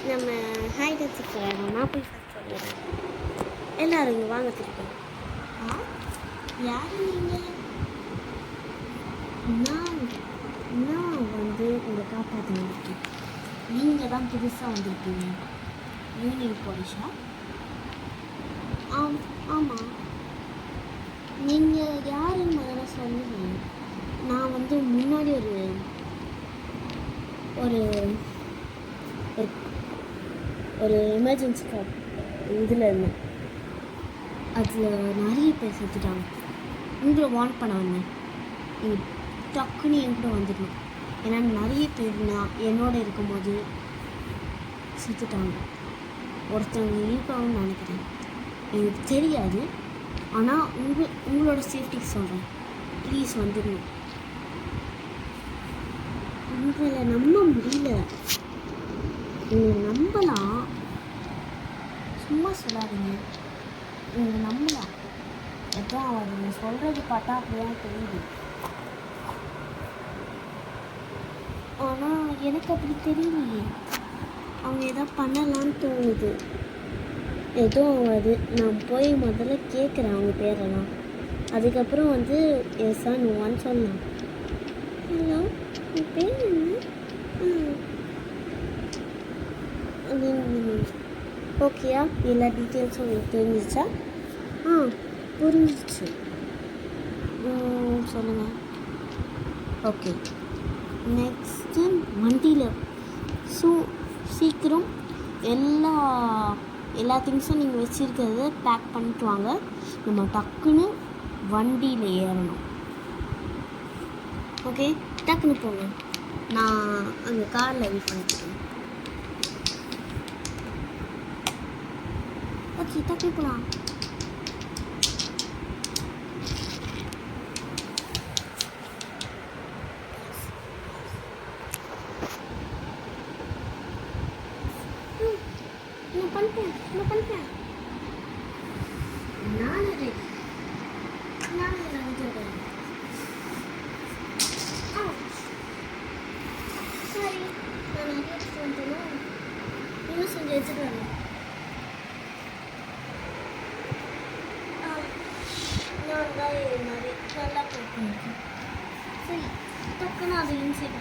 நம்ம ஹாய் வச்சுக்கிறேன். நான் போய் ஃபஸ்ட் சொல்லிடுறேன். எல்லோரும் இங்கே வாங்க திருப்பி. யார் நீங்கள்? நான் வந்து உங்களை காப்பாற்ற வந்திருக்கேன். நீங்கள் தான் புதுசாக வந்திருக்கீங்க. யூனியன் போலீஸா? ஆமாம். நீங்கள் யாருன்னு முதல்ல சொல்லுங்க. நான் வந்து முன்னாடி ஒரு ஒரு எமர்ஜென்சி கால் இதில் இருந்தேன். அதில் நிறைய பேர் செத்துட்டாங்க. உங்களை வார்ன் பண்ண வந்தேன். நீங்கள் டக்குன்னு என் கூட வந்துடணும். ஏன்னா நிறைய பேர் நான் என்னோட இருக்கும்போது செத்துட்டாங்க. ஒருத்தவங்க இருக்காங்கன்னு நினைக்கிறேன், எனக்கு தெரியாது. ஆனால் உங்களோட சேஃப்டிக்கு சொல்கிறேன், ப்ளீஸ் வந்துடணும். உங்களை நம்ப முடியல. உங்களை நம்பலாம், சும்மா சொல்லாதீங்க. உங்களை நம்பலாம். எப்போ அவங்க சொல்கிறது பார்த்தா அப்படிதான் தெரியுது. ஆனால் எனக்கு அப்படி தெரியலையே. அவங்க எதோ பண்ணலான்னு தோணுது. ஏதோ அது நான் போய் முதல்ல கேட்குறேன் அவங்க பேரெல்லாம். அதுக்கப்புறம் வந்து எஸ் ஆர் நோவான்னு சொல்லலாம். ஹலோ, உன் பேர் என்ன? ஓகேயா? எல்லா டீட்டெயில்ஸும் உங்களுக்கு தெரிஞ்சிச்சா? புரிஞ்சிச்சு. சொல்லுங்கள். ஓகே, நெக்ஸ்ட்டு வண்டியில் சீக்கிரம் எல்லா திங்ஸும் நீங்கள் வச்சுருக்கிறத பேக் பண்ணிட்டு வாங்க. நம்ம டக்குன்னு வண்டியில் ஏறணும். ஓகே, டக்குன்னு போங்க. நான் அங்கே காரில் வெயிட் பண்ணிக்கிறேன். ஓகே, டக்குன்னு போகலாம். நான் பண்ணிட்டேன். நான் ரெடி. சரி, நான் நிறைய எடுத்துட்டு வந்துட்டேன்னா இன்னும் செஞ்சு எடுத்துட்டு வரேன். நான் தான் நிறைய நல்லா போட்டுருக்கேன். சரி, டக்குன்னு அதை இன்சைட்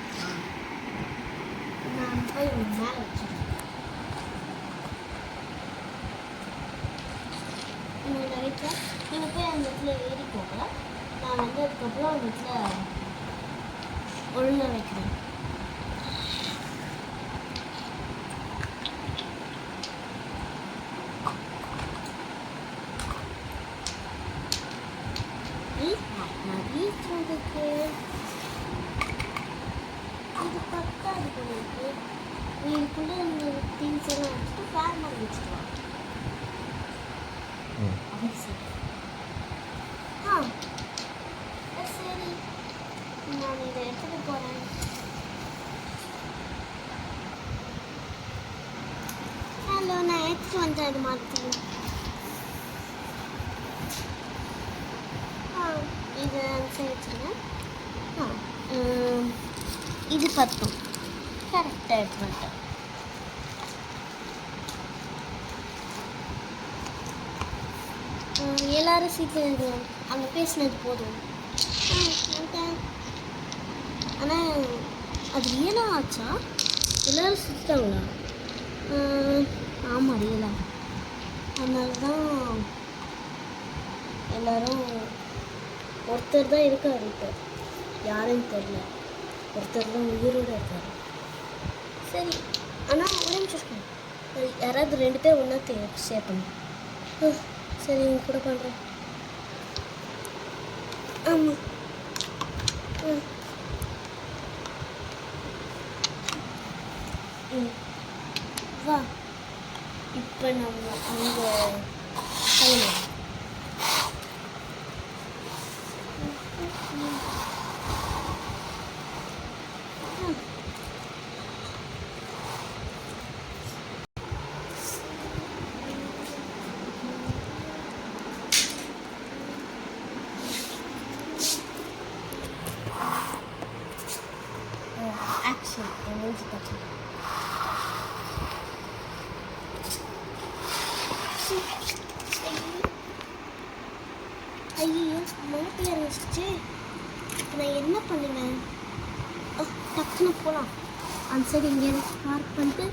நான் போய் மேலே வச்சுருக்கேன். நீங்கள் போய் அந்த இடத்துல ஏறி போக, நான் வந்து அதுக்கப்புறம் அந்த இடத்துல ஒழுங்காக வைக்கிறேன். வீட்டுறதுக்கு இது பத்தாது போல இருக்கு. நீங்களுக்குள்ளே இந்த திங்ஸ் எல்லாம் வச்சுட்டு ஃபேர் மாதிரி வச்சுட்டு வாங்க. சரி, சரி, நான் இதை எடுத்துகிட்டு போகிறேன். ஹலோ, நான் எடுத்துகிட்டு வந்தேன். அது மாதிரி இதை சரி வச்சுருங்க. இது பத்தும். கரெக்டாக எடுத்து வந்துட்டேன். எல்லாரும் சீட்டில் எழுதுவோம். அவங்க பேசினது போதும். ஆனால் அது ரியலாக ஆச்சா? எல்லோரும் சுற்றிட்டாங்களா? ஆமாம், ரியலாக. அதனால தான் எல்லோரும் ஒருத்தர் தான் இருக்கார். இப்போ யாருன்னு தெரியல. ஒருத்தர் தான் உயிரோடு இருக்கார். சரி, ஆனால் ஒரே நிமிஷம், யாராவது 2 பேர் ஒன்றா ஷேர் பண்ணும். சரி, உங்க கூட பண்ணுறேன். ஆமாம். வா, இப்போ நம்ம அங்கே சொல்லலாம். மூஞ்சி தப்பு. ஐயோ மழை பெய்ய ஆரம்பிச்சிச்சு. நான் என்ன பண்ணுவேன்? டக்குன்னு போகலாம். அந்த சைடு இங்கே பார்க் பண்ணிட்டு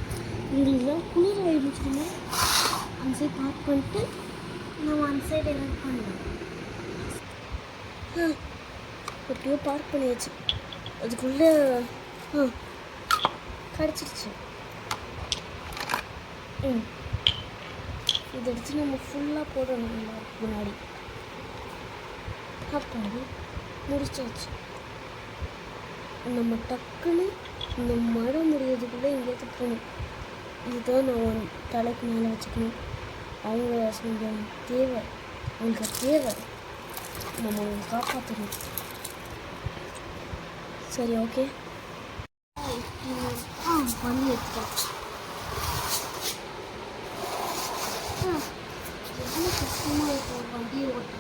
எங்களுக்குலாம் குளிர் ஆகிடுச்சுருங்க. அந்த சைடு பார்க் பண்ணிட்டு நம்ம அந்த சைடு எதாவது பண்ணுவேன். எப்படியோ பார்க் பண்ணியாச்சு. அதுக்குள்ளே கிடச்சிருச்சு. இதை எடுத்து நம்ம ஃபுல்லாக போடணும் முன்னாடி. அப்பாடி முடிச்சாச்சு. நம்ம டக்குன்னு இந்த மழை முடியறதுக்குள்ளே எங்கேயாவது போகணும். இதுதான் நான் தலைக்கு மேலே வச்சுக்கணும். அவங்க கொஞ்சம் தேவை, அவங்க தேவை, நம்ம அவங்க காப்பாற்றணும். சரி ஓகே. வண்டி எடுத்துட்டேன். எவ்வளோ கஷ்டமாக இருக்கும் வண்டியை ஓட்ட.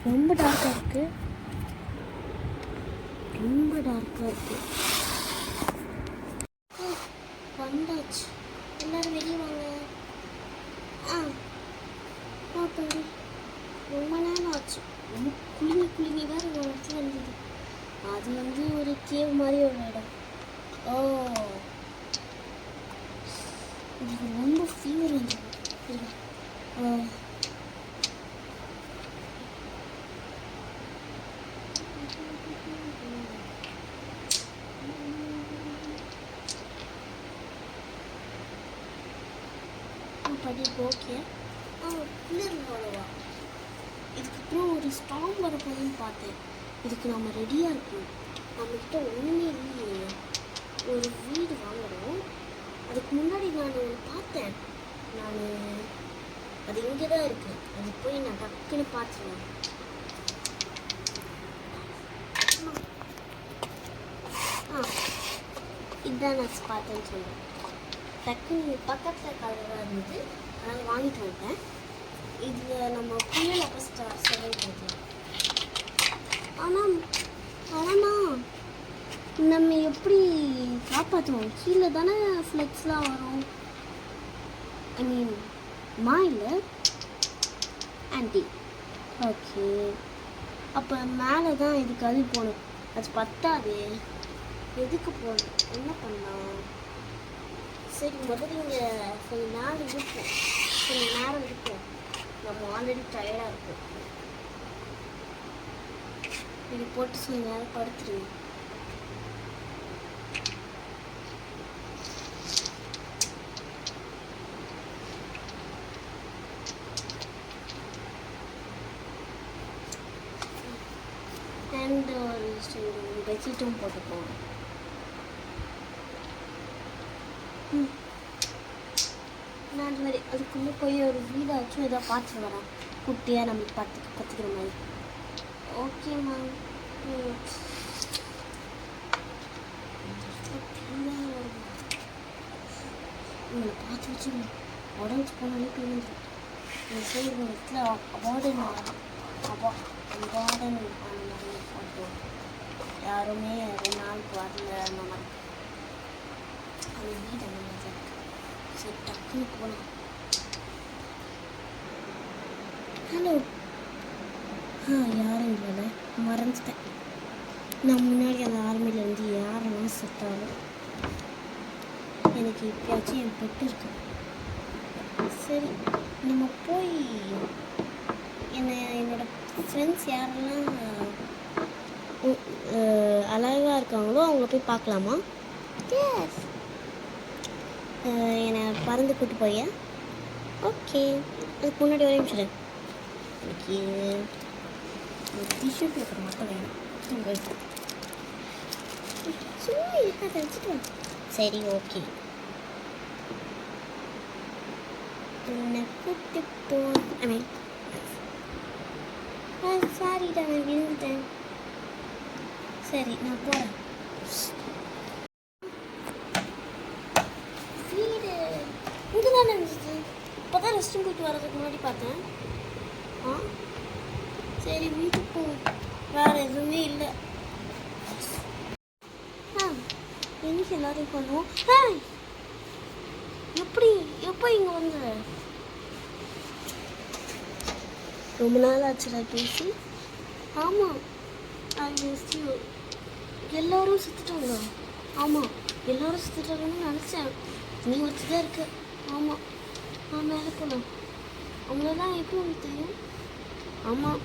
ரொம்ப டார்க்காக இருக்குது, ரொம்ப டார்க்காக இருக்குது. வந்தாச்சு. எல்லோரும் வெளியே வாங்க. பாடி ரொம்ப நேரம் ஆச்சு. ரொம்ப குளிங்கி வேறு ஒரு இடத்துல இருந்தது. அது ஒரு கேவ் மாதிரி ஒரு இடம். இது ரொம்ப ஃபீவர் இருந்தது. படி ஓகே. குளிர் அவ்வளோவா. இதுக்கப்புறம் ஒரு ஸ்டாம் வரப்போகுதுன்னு பார்த்தேன். இதுக்கு நம்ம ரெடியாக இருக்கணும். நம்மக்கிட்ட ஒன்றுமே இல்லையே. ஒரு வீடு வாங்கணும். அதுக்கு முன்னாடி நான் பார்த்தேன். அது இங்கே தான் இருக்குது. அது போய் நான் டக்குன்னு பார்த்துருவேன். இதுதான் நான் பார்த்தேன்னு சொன்னேன். டக்குன்னு பக்கத்தில் கலராக இருந்தது. அதனால் வாங்கிட்டு வந்தேன். இதில் நம்ம புயல் அப்போ செலவு பண்ணலாம். ஆனால் நம்ம எப்படி காப்பாற்றுவோம்? கீழே தானே ஃப்ளெக்ஸ்லாம் வரும். ஐ மீன் இல்லை ஆன்டி. ஓகே, அப்போ மேலே தான் இதுக்காக போகணும். அது பத்தாது. எதுக்கு போகணும்? என்ன பண்ணலாம்? சரி, முதல்ல இங்கே கொஞ்ச நேரம் இருக்கும். நம்ம ஆல்ரெடி டயர்டாக இருக்கும். இது போட்டு கொஞ்ச நேரம் படுத்துருங்க. அண்ட் ஒரு பெட்ஷீட்டும் போட்டுப்போம். நான் அது மாதிரி அதுக்குள்ளே போய் ஒரு வீடாச்சும் ஏதோ பார்த்துட்டு வரேன். குட்டியாக நம்மளுக்கு பார்த்துக்கிற மாதிரி. Okay ma'am. உங்களை பார்த்து வச்சு உடஞ்சி போனாலே பிரிஞ்சு இந்த சைடு இடத்துல அவார்டன் அந்த மாதிரி போட்டோம். யாருமே 2 நாளுக்கு வரல. அந்த மாதிரி அந்த வீடு அந்த மாதிரி தான் இருக்குது. சரி, டக்குன்னு போகலாம். ஹலோ. யாரும் இல்லைல்ல, மறந்துட்டேன். நான் முன்னாடி அந்த ஆர்மியிலேருந்து யாரெல்லாம் செத்தாலும் எனக்கு இப்பயாச்சும் என் பெட்டு இருக்கு. சரி, நம்ம போய் என்னோட ஃப்ரெண்ட்ஸ் யாரெல்லாம் அழகாக இருக்காங்களோ அவங்கள போய் பார்க்கலாமா? எஸ். என்னை பறந்து கூட்டு போய். ஓகே, அதுக்கு முன்னாடி ஒரே நிமிஷம். எனக்கு டிஷ்யூ பேப்பர் மட்டும் வேணும். சும்மா இருக்கா தெரிஞ்சுட்டு. சரி ஓகே. என்னை கூட்டு போ. சாரிடா, நான் விழுந்துட்டேன். சரி நான் போகிறேன். வீடு இங்கே தானே இருந்துச்சு. இப்போ தான் ரெஸ்ட் ரூம் போயிட்டு வர்றதுக்கு முன்னாடி பார்த்தேன். ஆ சரி வீட்டுக்கு போ. வேறு எதுவுமே இல்லை. இன்னைக்கு எல்லாரையும் பண்ணுவோம். எப்படி எப்போ இங்கே வந்து ரொம்ப நாள் ஆச்சுடா பேசி. ஆமாம் ஐ மிஸ் யூ. எல்லாரும் சுற்றிட்டாங்க. ஆமாம் எல்லாரும் சுற்றிட்டாங்கன்னு நினச்சேன். நீ வச்சு தான் இருக்க. ஆமாம் நான் மேலே போகலாம். அவங்களெல்லாம் எப்படி உங்களுக்கு தெரியும்? ஆமாம்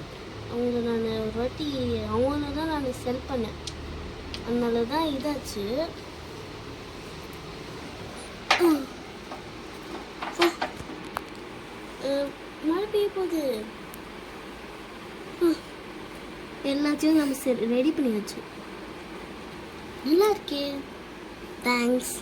அவங்கள நான் ஒரு வாட்டி அவங்கள தான் நான் செல் பண்ணேன். அதனால தான் இதாச்சு. மழை பெய்ய போகுது. எல்லாத்தையும் நம்ம சரி ரெடி பண்ணி வச்சோம். நல்லா இருக்கே. தேங்க்ஸ்.